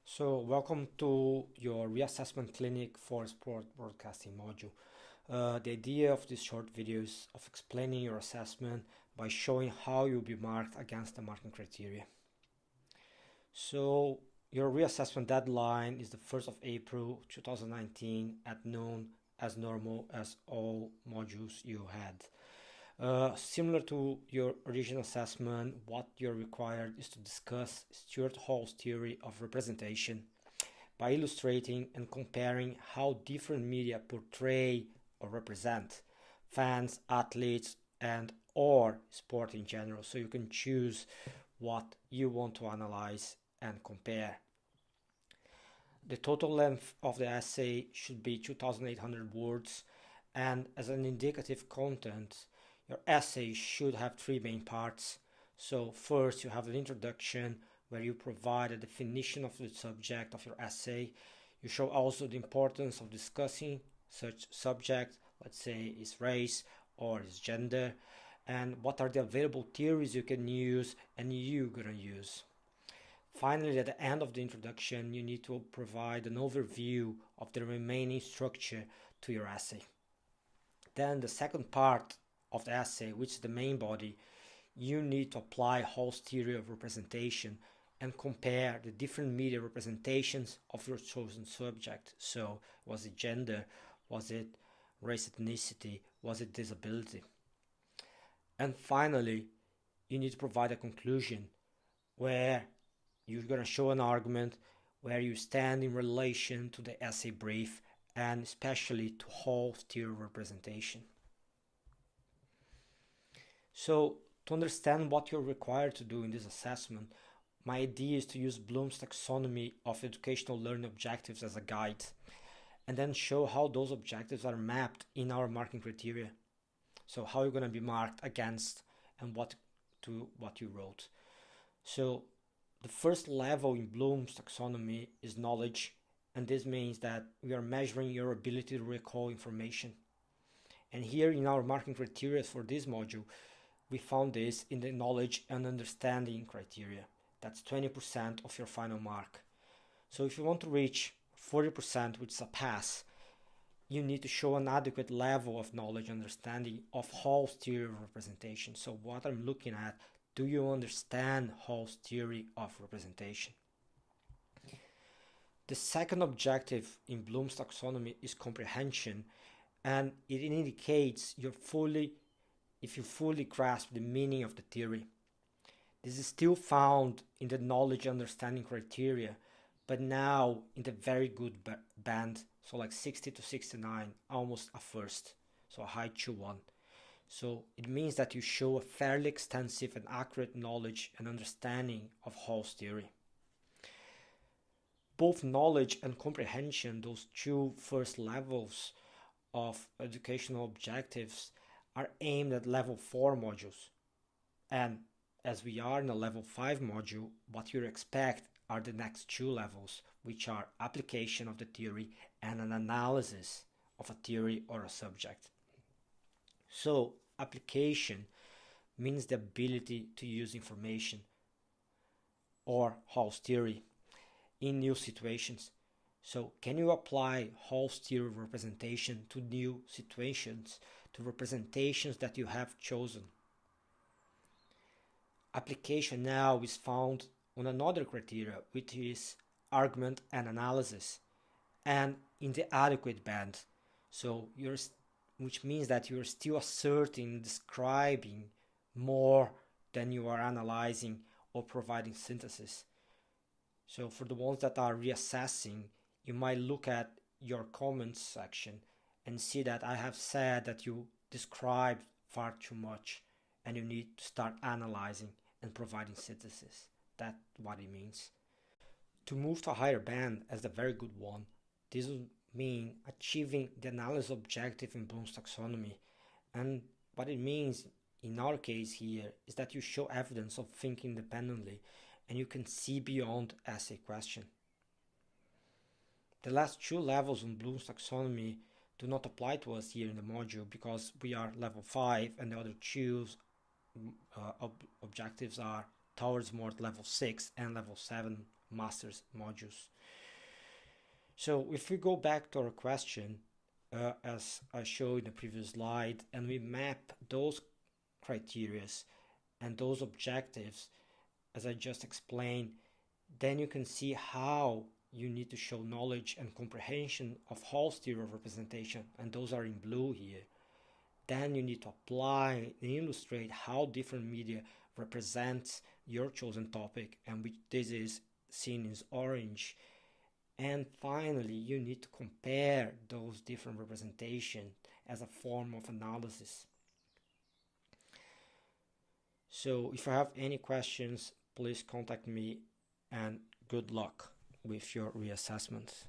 So, welcome to your reassessment clinic for sport broadcasting module. The idea of this short video is of explaining your assessment by showing how you'll be marked against the marking criteria. So, your reassessment deadline is the 1st of April 2019 at noon, as normal as all modules you had. Similar to your original assessment, what you're required is to discuss Stuart Hall's theory of representation by illustrating and comparing how different media portray or represent fans, athletes, and or sport in general. So you can choose what you want to analyze and compare. The total length of the essay should be 2,800 words, and as an indicative content, your essay should have three main parts. So first you have an introduction where you provide a definition of the subject of your essay. You show also the importance of discussing such subject, let's say is race or is gender, and what are the available theories you can use and you're gonna use. Finally, at the end of the introduction, you need to provide an overview of the remaining structure to your essay. Then the second part of the essay, which is the main body, you need to apply Hall's theory of representation and compare the different media representations of your chosen subject. So, was it gender? Was it race, ethnicity? Was it disability? And finally, you need to provide a conclusion where you're going to show an argument where you stand in relation to the essay brief and especially to Hall's theory of representation. So, to understand what you're required to do in this assessment, my idea is to use Bloom's taxonomy of educational learning objectives as a guide, and then show how those objectives are mapped in our marking criteria. So how you're going to be marked against and what you wrote. So the first level in Bloom's taxonomy is knowledge, and this means that we are measuring your ability to recall information. And here in our marking criteria for this module, we found this in the knowledge and understanding criteria. That's 20% of your final mark. So if you want to reach 40%, which is a pass, you need to show an adequate level of knowledge and understanding of Hall's theory of representation. So what I'm looking at, do you understand Hall's theory of representation? The second objective in Bloom's taxonomy is comprehension, and it indicates if you fully grasp the meaning of the theory. This is still found in the knowledge and understanding criteria, but now in the very good band, so like 60 to 69, almost a first, so a high 2-1. So it means that you show a fairly extensive and accurate knowledge and understanding of Hall's theory. Both knowledge and comprehension, those two first levels of educational objectives, are aimed at level 4 modules. And as we are in a level 5 module, what you expect are the next two levels, which are application of the theory and an analysis of a theory or a subject. So application means the ability to use information or Hall's theory in new situations. So can you apply Hall's theory of representation to new situations, to representations that you have chosen? Application now is found on another criteria, which is argument and analysis, and in the adequate band. So which means that you're still asserting, describing more than you are analyzing or providing synthesis. So for the ones that are reassessing, you might look at your comments section and see that I have said that you described far too much and you need to start analyzing and providing synthesis. That's what it means. To move to a higher band as a very good one, this would mean achieving the analysis objective in Bloom's taxonomy. And what it means in our case here is that you show evidence of thinking independently and you can see beyond essay question. The last two levels on Bloom's taxonomy do not apply to us here in the module because we are level 5 and the other two objectives are towards more level 6 and level 7 master's modules. So if we go back to our question, as I showed in the previous slide, and we map those criteria and those objectives, as I just explained, then you can see how you need to show knowledge and comprehension of whole theory of representation, and those are in blue here. Then you need to apply and illustrate how different media represents your chosen topic, and which this is seen as orange. And finally, you need to compare those different representations as a form of analysis. So if you have any questions, please contact me, and good luck with your reassessments.